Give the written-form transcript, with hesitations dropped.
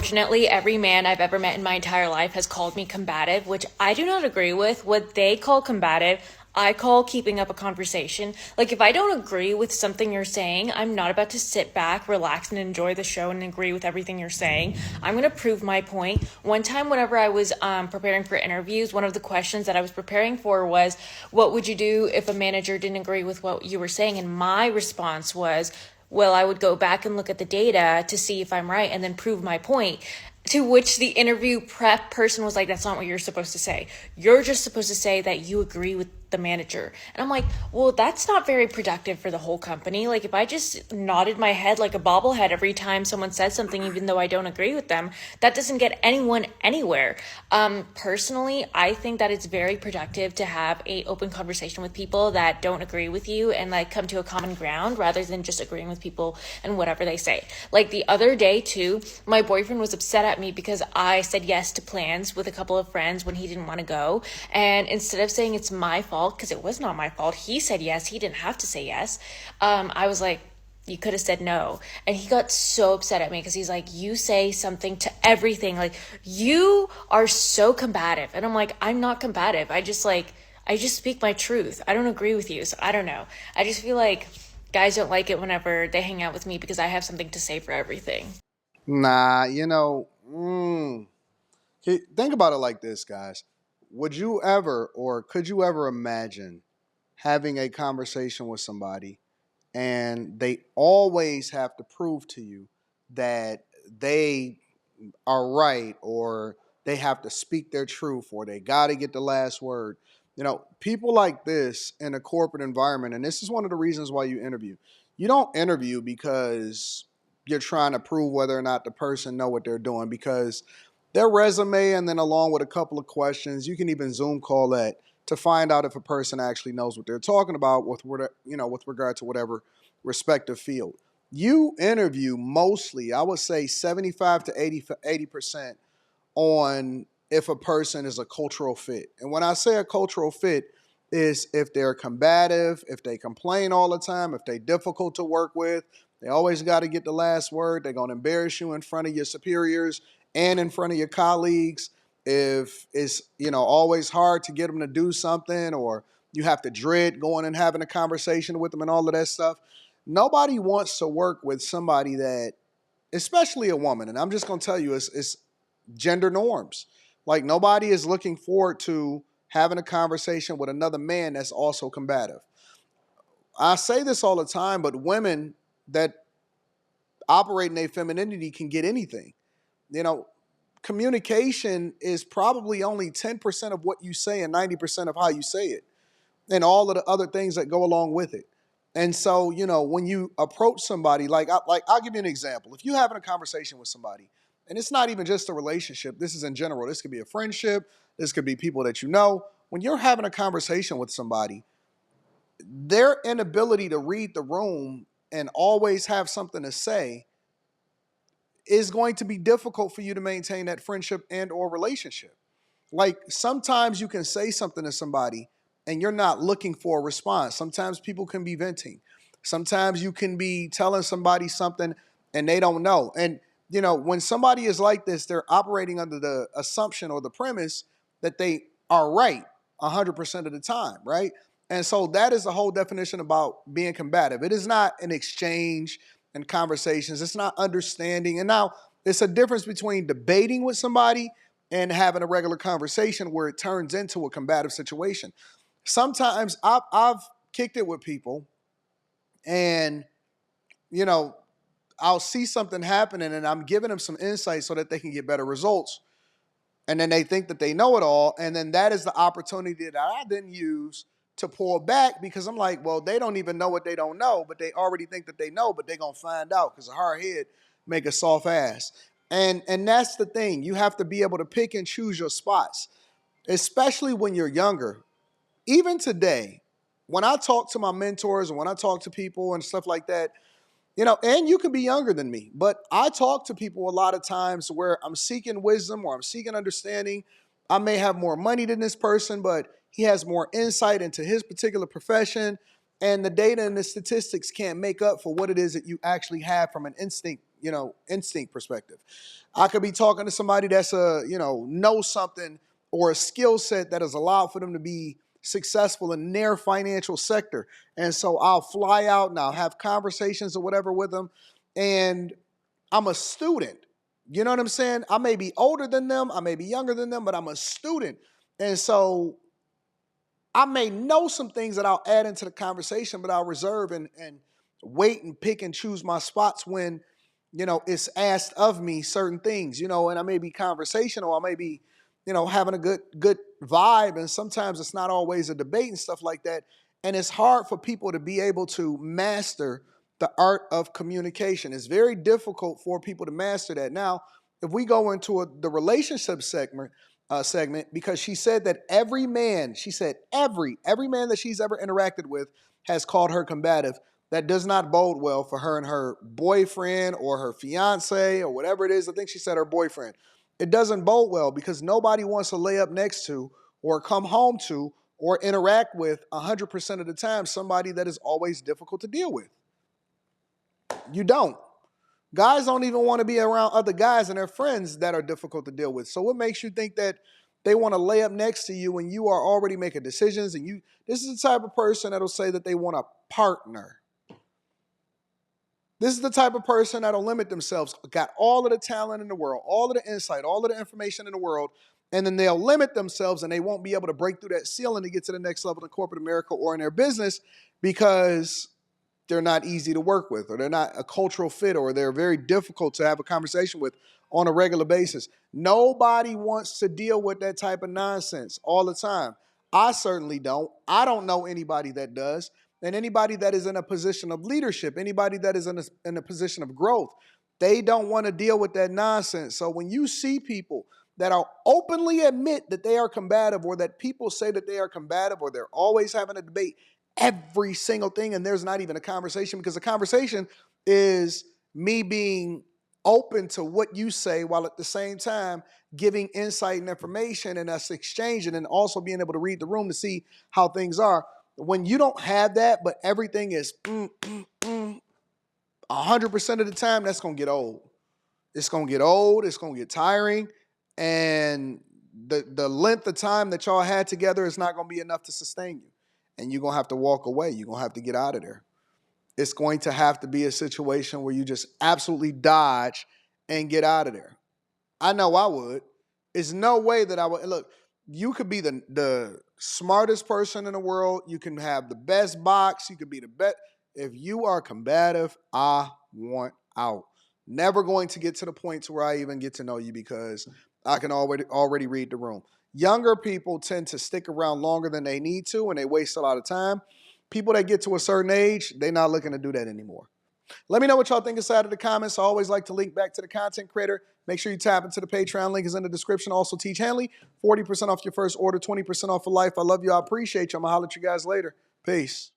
unfortunately, every man I've ever met in my entire life has called me combative, which I do not agree with. What they call combative, I call keeping up a conversation. Like, if I don't agree with something you're saying, I'm not about to sit back, relax, and enjoy the show and agree with everything you're saying. I'm going to prove my point. One time, whenever I was preparing for interviews, one of the questions that I was preparing for was, what would you do if a manager didn't agree with what you were saying? And my response was, well, I would go back and look at the data to see if I'm right and then prove my point. To which the interview prep person was like, that's not what you're supposed to say. You're just supposed to say that you agree with the manager. And I'm like, well, that's not very productive for the whole company. Like, if I just nodded my head like a bobblehead every time someone says something, even though I don't agree with them, that doesn't get anyone anywhere. Personally, I think that it's very productive to have a open conversation with people that don't agree with you and like come to a common ground rather than just agreeing with people and whatever they say. Like the other day too, my boyfriend was upset at me because I said yes to plans with a couple of friends when he didn't want to go. And instead of saying it's my fault, because it was not my fault, he said yes, he didn't have to say yes. I was like, you could have said no. And he got so upset at me because he's like, you say something to everything. Like, you are so combative. And I'm like, I'm not combative. I just speak my truth. I don't agree with you. So I don't know. I just feel like guys don't like it whenever they hang out with me because I have something to say for everything. Nah, think about it like this, guys. Would you ever or could you ever imagine having a conversation with somebody and they always have to prove to you that they are right or they have to speak their truth or they got to get the last word? People like this in a corporate environment, and this is one of the reasons why you interview. You don't interview because you're trying to prove whether or not the person know what they're doing, because their resume and then along with a couple of questions, you can even Zoom call that to find out if a person actually knows what they're talking about with regard to whatever respective field. You interview mostly, I would say 75 to 80% on if a person is a cultural fit. And when I say a cultural fit, is if they're combative, if they complain all the time, if they're difficult to work with, they always got to get the last word. They're going to embarrass you in front of your superiors and in front of your colleagues. If it's always hard to get them to do something, or you have to dread going and having a conversation with them and all of that stuff. Nobody wants to work with somebody that, especially a woman, and I'm just going to tell you, it's gender norms. Like, nobody is looking forward to having a conversation with another man that's also combative. I say this all the time, but women that operate in their femininity can get anything. You know, Communication is probably only 10% of what you say and 90% of how you say it, and all of the other things that go along with it. And so, when you approach somebody, I'll give you an example. If you're having a conversation with somebody, and it's not even just a relationship, this is in general. This could be a friendship. This could be people that you know. When you're having a conversation with somebody, their inability to read the room and always have something to say is going to be difficult for you to maintain that friendship and or relationship. Like, sometimes you can say something to somebody and you're not looking for a response. Sometimes people can be venting. Sometimes you can be telling somebody something and they don't know. And when somebody is like this, they're operating under the assumption or the premise that they are right 100% of the time, right? And so that is the whole definition about being combative. It is not an exchange and conversations. It's not understanding. And now it's a difference between debating with somebody and having a regular conversation where it turns into a combative situation. Sometimes I've kicked it with people, and you know I'll see something happening and I'm giving them some insight so that they can get better results, and then they think that they know it all, and then that is the opportunity that I then use to pull back, because I'm like, well, they don't even know what they don't know, but they already think that they know, but they're gonna find out, because a hard head make a soft ass. And that's the thing. You have to be able to pick and choose your spots, especially when you're younger. Even today, when I talk to my mentors and when I talk to people and stuff like that, and you can be younger than me, but I talk to people a lot of times where I'm seeking wisdom or I'm seeking understanding. I may have more money than this person, but he has more insight into his particular profession. And the data and the statistics can't make up for what it is that you actually have from an instinct, instinct perspective. I could be talking to somebody that's knows something or a skill set that has allowed for them to be successful in their financial sector. And so I'll fly out and I'll have conversations or whatever with them. And I'm a student. You know what I'm saying? I may be older than them, I may be younger than them, but I'm a student. And so I may know some things that I'll add into the conversation, but I'll reserve and wait and pick and choose my spots when, it's asked of me certain things, and I may be conversational, I may be, having a good vibe. And sometimes it's not always a debate and stuff like that. And it's hard for people to be able to master the art of communication. It's very difficult for people to master that. Now, if we go into the relationship segment, because she said that every man, she said every man that she's ever interacted with has called her combative. That does not bode well for her and her boyfriend or her fiance or whatever it is. I think she said her boyfriend. It doesn't bode well because nobody wants to lay up next to or come home to or interact with 100% of the time somebody that is always difficult to deal with. You don't. Guys don't even want to be around other guys and their friends that are difficult to deal with. So what makes you think that they want to lay up next to you when you are already making decisions and this is the type of person that'll say that they want a partner. This is the type of person that'll limit themselves, got all of the talent in the world, all of the insight, all of the information in the world, and then they'll limit themselves and they won't be able to break through that ceiling to get to the next level in corporate America or in their business because they're not easy to work with, or they're not a cultural fit, or they're very difficult to have a conversation with on a regular basis. Nobody wants to deal with that type of nonsense all the time. I certainly don't. I don't know anybody that does. And anybody that is in a position of leadership, anybody that is in a position of growth, they don't want to deal with that nonsense. So when you see people that are openly admit that they are combative, or that people say that they are combative, or they're always having a debate, every single thing, and there's not even a conversation, because the conversation is me being open to what you say while at the same time giving insight and information and us exchanging and also being able to read the room to see how things are. When you don't have that, but everything is 100% of the time, that's going to get old. It's going to get old. It's going to get tiring. And the length of time that y'all had together is not going to be enough to sustain you. And you're going to have to walk away. You're going to have to get out of there. It's going to have to be a situation where you just absolutely dodge and get out of there. I know I would. There's no way that I would. Look, you could be the smartest person in the world. You can have the best box. You could be the best. If you are combative, I want out. Never going to get to the point to where I even get to know you because I can already read the room. Younger people tend to stick around longer than they need to, and they waste a lot of time. People that get to a certain age, they're not looking to do that anymore. Let me know what y'all think inside of the comments. I always like to link back to the content creator. Make sure you tap into the Patreon. Link is in the description. Also, Teach Hanley, 40% off your first order, 20% off for life. I love you. I appreciate you. I'm going to holler at you guys later. Peace.